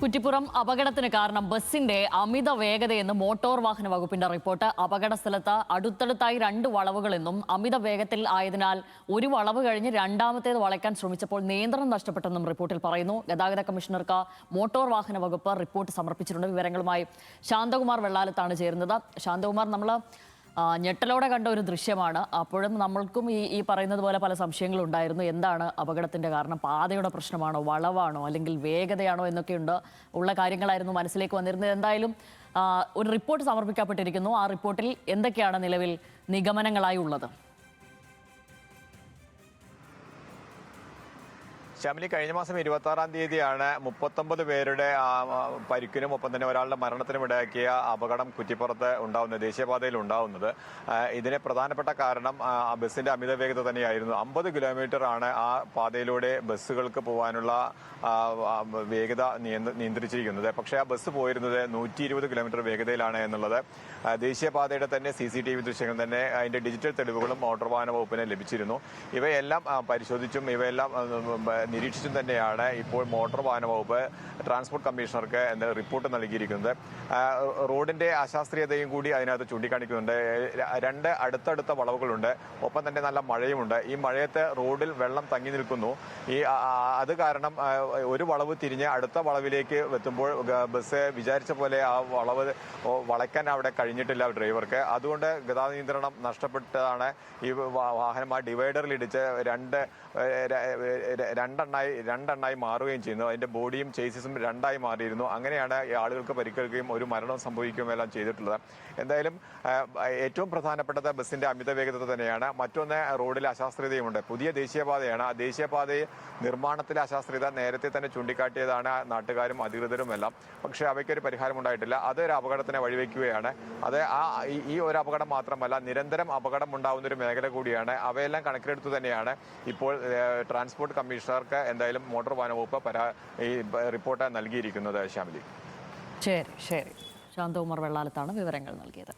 കുറ്റിപ്പുറം അപകടത്തിന് കാരണം ബസിന്റെ അമിത വേഗതയെന്ന് മോട്ടോർ വാഹന വകുപ്പിന്റെ റിപ്പോർട്ട്. അപകട സ്ഥലത്ത് അടുത്തടുത്തായി 2 വളവുകളെന്നും അമിത വേഗത്തിൽ ആയതിനാൽ ഒരു വളവ് കഴിഞ്ഞ് രണ്ടാമത്തേത് വളയ്ക്കാൻ ശ്രമിച്ചപ്പോൾ നിയന്ത്രണം നഷ്ടപ്പെട്ടെന്നും റിപ്പോർട്ടിൽ പറയുന്നു. ഗതാഗത കമ്മീഷണർക്ക് മോട്ടോർ വാഹന വകുപ്പ് റിപ്പോർട്ട് സമർപ്പിച്ചിട്ടുണ്ട്. വിവരങ്ങളുമായി ശാന്തകുമാർ വെള്ളാലത്താണ് ചേരുന്നത്. ശാന്തകുമാർ, നമ്മൾ ഞെട്ടലോടെ കണ്ട ഒരു ദൃശ്യമാണ്. അപ്പോഴും നമ്മൾക്കും ഈ പറയുന്നത് പോലെ പല സംശയങ്ങളും ഉണ്ടായിരുന്നു. എന്താണ് അപകടത്തിന്റെ കാരണം? പാതയുടെ പ്രശ്നമാണോ, വളവാണോ, അല്ലെങ്കിൽ വേഗതയാണോ എന്നൊക്കെയുണ്ട് ഉള്ള കാര്യങ്ങളായിരുന്നു മനസ്സിലേക്ക് വന്നിരുന്നത്. എന്തായാലും ഒരു റിപ്പോർട്ട് സമർപ്പിക്കപ്പെട്ടിരിക്കുന്നു. ആ റിപ്പോർട്ടിൽ എന്തൊക്കെയാണ് നിലവിൽ നിഗമനങ്ങളായി ഉള്ളത്? ശ്യാമിലി, കഴിഞ്ഞ മാസം 26-ാം തീയതിയാണ് 39 പേരുടെ പരിക്കിനും ഒപ്പം തന്നെ ഒരാളുടെ മരണത്തിനും ഇടയാക്കിയ അപകടം കുറ്റിപ്പുറത്ത് ഉണ്ടാവുന്നത്, ദേശീയപാതയിൽ ഉണ്ടാവുന്നത്. ഇതിന് പ്രധാനപ്പെട്ട കാരണം ബസ്സിന്റെ അമിത വേഗത തന്നെയായിരുന്നു. 50 കിലോമീറ്റർ ആണ് ആ പാതയിലൂടെ ബസ്സുകൾക്ക് പോകാനുള്ള വേഗത നിയന്ത്രിച്ചിരിക്കുന്നത്. പക്ഷേ ആ ബസ് പോയിരുന്നത് 120 കിലോമീറ്റർ വേഗതയിലാണ് എന്നുള്ളത് ദേശീയപാതയുടെ തന്നെ CCTV ദൃശ്യങ്ങൾ തന്നെ അതിന്റെ ഡിജിറ്റൽ തെളിവുകളും മോട്ടോർ വാഹന വകുപ്പിന് ലഭിച്ചിരുന്നു. ഇവയെല്ലാം പരിശോധിച്ചും ഇവയെല്ലാം നിരീക്ഷിച്ചും തന്നെയാണ് ഇപ്പോൾ മോട്ടോർ വാഹന വകുപ്പ് ട്രാൻസ്പോർട്ട് കമ്മീഷണർക്ക് റിപ്പോർട്ട് നൽകിയിരിക്കുന്നത്. റോഡിന്റെ അശാസ്ത്രീയതയും കൂടി അതിനകത്ത് ചൂണ്ടിക്കാണിക്കുന്നുണ്ട്. 2 അടുത്തടുത്ത വളവുകളുണ്ട്, ഒപ്പം തന്നെ നല്ല മഴയുമുണ്ട്. ഈ മഴയത്ത് റോഡിൽ വെള്ളം തങ്ങി നിൽക്കുന്നു. അത് കാരണം ഒരു വളവ് തിരിഞ്ഞ് അടുത്ത വളവിലേക്ക് എത്തുമ്പോൾ ബസ് വിചാരിച്ച പോലെ ആ വളവ് വളയ്ക്കാൻ അവിടെ കഴിഞ്ഞിട്ടില്ല ഡ്രൈവർക്ക്. അതുകൊണ്ട് ഗതാഗത നിയന്ത്രണം നഷ്ടപ്പെട്ടതാണ്. ഈ വാഹനം ആ ഡിവൈഡറിൽ ഇടിച്ച് രണ്ടെണ്ണായി മാറുകയും ചെയ്യുന്നു. അതിന്റെ ബോഡിയും ചേസിസും 2ആയി മാറിയിരുന്നു. അങ്ങനെയാണ് ആളുകൾക്ക് പരിക്കേൽക്കുകയും ഒരു മരണം സംഭവിക്കുകയും എല്ലാം ചെയ്തിട്ടുള്ളത്. എന്തായാലും ഏറ്റവും പ്രധാനപ്പെട്ടത് ബസ്സിന്റെ അമിത വേഗത തന്നെയാണ്. മറ്റൊന്ന് റോഡിലെ അശാസ്ത്രീയതയുമുണ്ട്. പുതിയ ദേശീയപാതയാണ്. ആ ദേശീയപാതയിൽ നിർമ്മാണത്തിലെ അശാസ്ത്രീയത നേരത്തെ തന്നെ ചൂണ്ടിക്കാട്ടിയതാണ് നാട്ടുകാരും അധികൃതരും എല്ലാം. പക്ഷേ അവയ്ക്കൊരു പരിഹാരം ഉണ്ടായിട്ടില്ല. അതൊരു അപകടത്തിനെ വഴിവെക്കുകയാണ്. അത് ഈ ഒരു അപകടം മാത്രമല്ല, നിരന്തരം അപകടം ഉണ്ടാകുന്ന ഒരു മേഖല കൂടിയാണ്. അവയെല്ലാം കണക്കിലെടുത്തു തന്നെയാണ് ഇപ്പോൾ ട്രാൻസ്പോർട്ട് കമ്മീഷണർക്ക് എന്തായാലും മോട്ടോർ വാഹന വകുപ്പ് ഈ റിപ്പോർട്ട് നൽകിയിരിക്കുന്നത്. ശ്യാമിലി, ശരി. ശാന്തകുമാർ വെള്ളാലത്താണ് വിവരങ്ങൾ നൽകിയത്.